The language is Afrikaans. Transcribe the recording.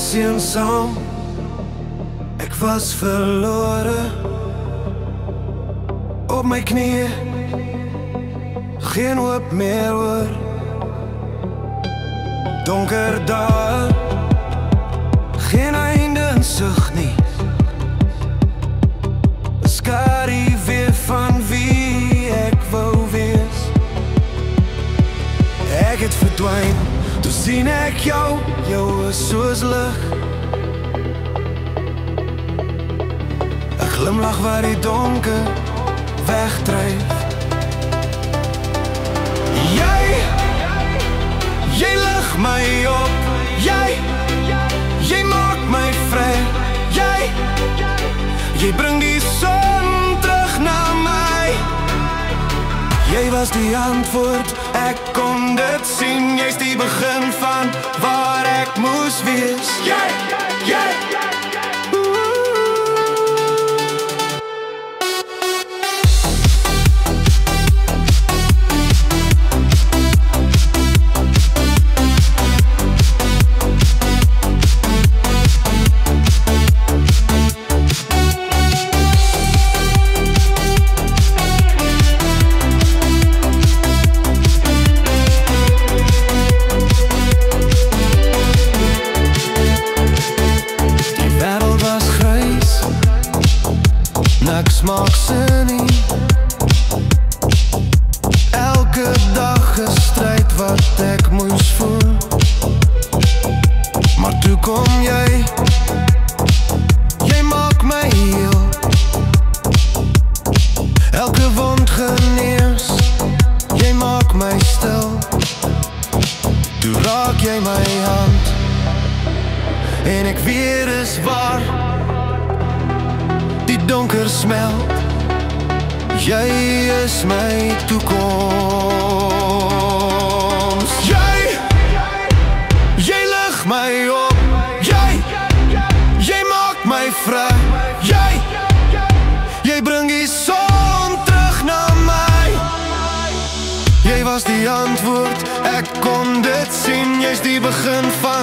was eensaam, ek was verlore. Op my knieë, geen hoop meer hoor. Donker dae, geen einde in sig nie. Skadu weer van wie ek wou wees. Ek het verdwyn, toe sien ek jou is soos lig. 'n glimlach waar die donker wegdryf. Jy lig my op. Jy maak my vry. Jy bring die son terug na my. Jy was die antwoord, ek kon dit sien. Jy's die begin van waar ek moes wees. Niks maak sin nie. Elke dag 'n stryd wat ek moes voel. Maar toe kom jy maak my heel. Elke wond genees, jy maak my stil. Toe raak jy my hand en ek weet is waar. Die donker smelt, jy is my toekoms. Jy lig my op. Jy maak my vry. Jy bring die son terug na my. Jy was die antwoord, ek kon dit sien. Jy's die begin van